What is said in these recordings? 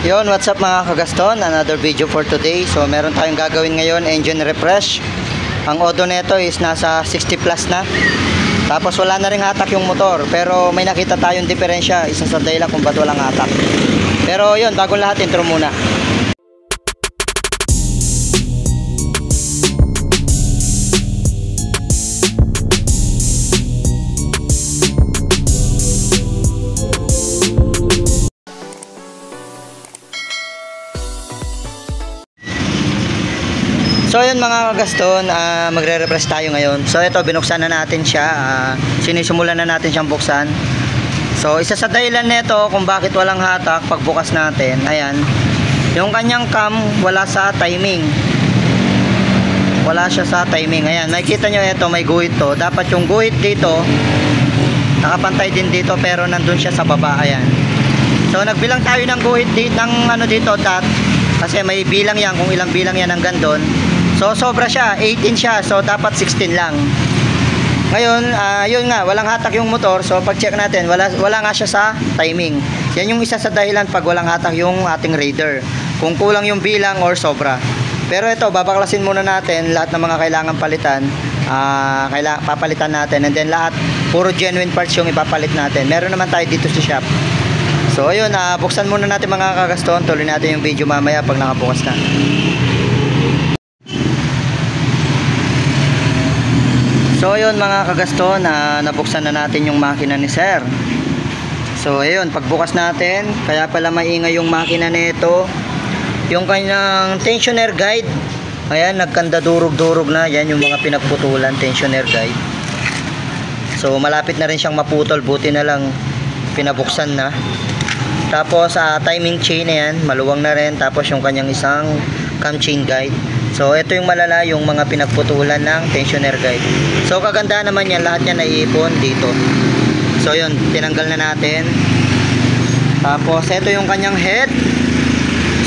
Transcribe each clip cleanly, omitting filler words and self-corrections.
Yon, what's up mga kagaston? Another video for today. So meron tayong gagawin ngayon, engine refresh. Ang odo nito is nasa 60 plus na. Tapos wala na ring hatak yung motor, pero may nakita tayong diferensya. Isa sa dahilan kung ba't walang hatak. Pero yon, bago lahat, intro muna. So yun mga kagaston, magre-refresh tayo ngayon. So ito, binuksan na natin siya, sinisimulan na natin siyang buksan. So isa sa dahilan nito kung bakit walang hatak pagbukas natin, ayan, yung kanyang cam wala sa timing. Wala siya sa timing. Ayan, makikita nyo ito, may guhit to. Dapat yung guhit dito nakapantay din dito, pero nandun siya sa baba. Ayan. So nagbilang tayo ng guhit dito, ng ano dito, dot, kasi may bilang yan, kung ilang bilang yan hanggang doon. So sobra siya, 18 siya, so dapat 16 lang. Ngayon, yun nga, walang hatak yung motor. So pag check natin, wala nga siya sa timing. Yan yung isa sa dahilan pag walang hatak yung ating Raider, kung kulang yung bilang or sobra. Pero ito, babaklasin muna natin lahat ng mga kailangan palitan. Papalitan natin, and then lahat puro genuine parts yung ipapalit natin. Meron naman tayo dito sa shop. So ayun, buksan muna natin mga kagaston. Tuloy natin yung video mamaya pag nakabukas na. So ayun mga kagaston, nabuksan na natin yung makina ni Sir. So ayun, pagbukas natin, kaya pala maingay yung makina nito, yung kanyang tensioner guide. Ayan, nagkanda durog-durog na. Yan yung mga pinagputulan, tensioner guide. So malapit na rin siyang maputol, buti na lang pinabuksan na. Tapos timing chain na yan, maluwang na rin. Tapos yung kanyang isang cam chain guide. So ito yung malala, yung mga pinagputulan ng tensioner guide. So kaganda naman yan, lahat yan naiipon dito. So yun, tinanggal na natin. Tapos ito yung kanyang head.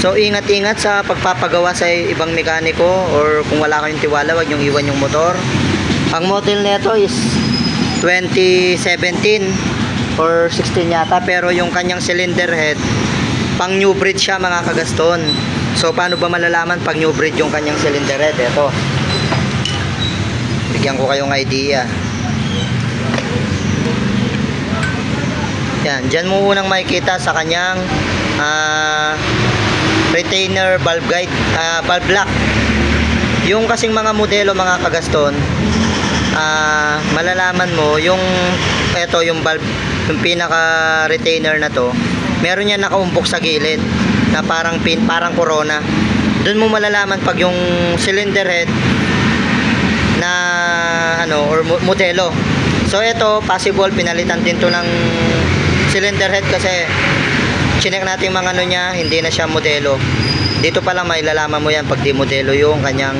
So ingat-ingat sa pagpapagawa sa ibang mekaniko, or kung wala kayong tiwala, wag nyong iwan yung motor. Ang model nito is 2017 or 16 yata, pero yung kanyang cylinder head pang new breed siya mga kagaston. So paano ba malalaman pag new breed yung kanyang cylinder head? Ito, bigyan ko kayong idea. Yan, dyan mo unang makikita sa kanyang retainer valve guide, valve block. Yung kasing mga modelo mga kagaston, malalaman mo yung ito, yung valve, yung pinaka retainer na to, meron yan nakaumbok sa gilid na parang corona. Doon mo malalaman pag yung cylinder head na ano, or modelo. So ito, possible pinalitan din to ng cylinder head, kasi chinek natin mga ano niya, hindi na siya modelo. Dito pa lang may lalaman mo yan pag di modelo yung kanyang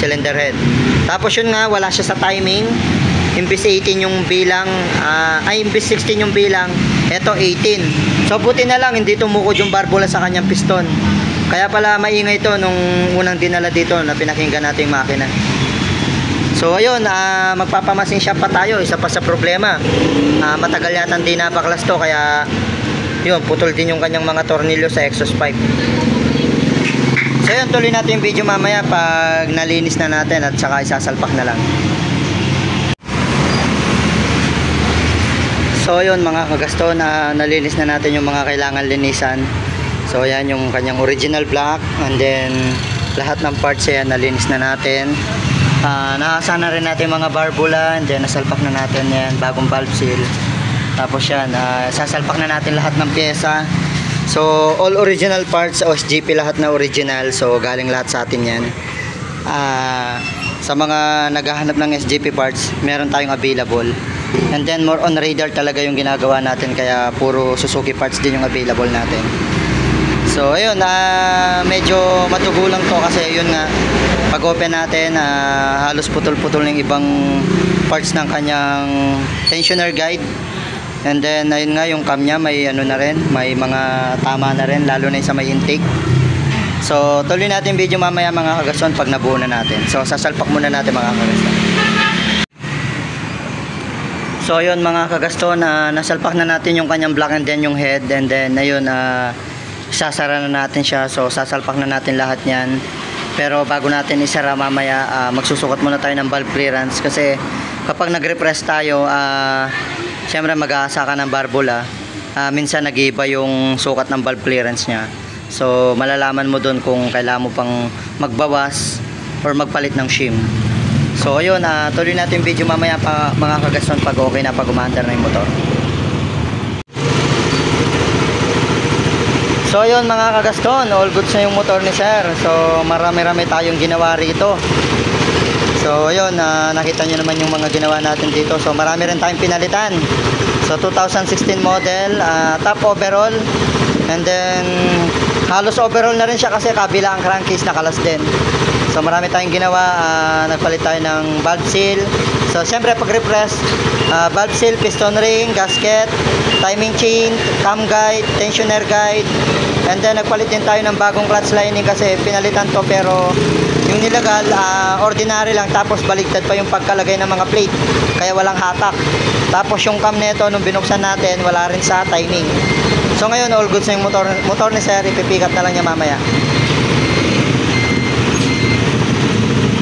cylinder head. Tapos yun nga, wala siya sa timing. Imbis 18 yung bilang, imbis 16 yung bilang, eto 18. So buti na lang hindi tumukod yung barbula sa kanyang piston. Kaya pala maingay ito nung unang dinala dito na pinakinggan natin yung makina. So ayun, magpapamasin shop pa tayo. Isa pa sa problema, matagal yata hindi napaklas to, kaya yun, putol din yung kanyang mga tornilyo sa exhaust pipe. So yun, tuloy natin yung video mamaya pag nalinis na natin at saka isasalpak na lang. So yun mga kagaston, nalinis na natin yung mga kailangan linisan. So yan yung kanyang original block, and then lahat ng parts yan nalinis na natin. Nakasa na rin natin mga barbula, and then nasalpak na natin yan, bagong valve seal. Tapos yan, sasalpak na natin lahat ng pyesa. So all original parts, OSGP lahat na original. So galing lahat sa atin yan. Sa mga naghahanap ng SGP parts, meron tayong available. And then more on Raider talaga yung ginagawa natin, kaya puro Suzuki parts din yung available natin. So ayun, medyo matugulang to, kasi yun nga, pag open natin, halos putol-putol yung ibang parts ng kanyang tensioner guide. And then ayun nga, yung cam niya may ano na rin, may mga tama na rin, lalo na yung sa may intake. So tuloy natin video mamaya mga kagaston pag nabuo na natin. So sasalpak muna natin mga kagaston. So yun mga kagaston, nasalpak na natin yung kanyang block and then yung head, and then ayun, sasara na natin siya. So sasalpak na natin lahat yan. Pero bago natin isara mamaya, magsusukat muna tayo ng valve clearance. Kasi kapag nag-repress tayo, siyempre mag-aasa ka ng barbula. Minsan nag-iiba yung sukat ng valve clearance niya. So malalaman mo dun kung kailangan mo pang magbawas or magpalit ng shim. So ayun, tuloy natin yung video mamaya pa, mga kagaston, pag okay na, pag umaandar na yung motor. So ayun mga kagaston, all goods na yung motor ni sir. So marami-rami tayong ginawa rito. So ayun, nakita nyo naman yung mga ginawa natin dito. So marami rin tayong pinalitan. So 2016 model, top overall. And then halos overall na rin siya kasi kabila ang crankcase nakalas din. So marami tayong ginawa, nagpalit tayo ng valve seal. So siyempre pag repress, valve seal, piston ring, gasket, timing chain, cam guide, tensioner guide. And then nagpalit din tayo ng bagong clutch lining kasi pinalitan to, pero yung nilagal ordinary lang, tapos baliktad pa yung pagkalagay ng mga plate, kaya walang hatak. Tapos yung cam nito nung binuksan natin, wala rin sa timing. So ngayon all goods na yung motor ni sir, ipipick up na lang niya mamaya.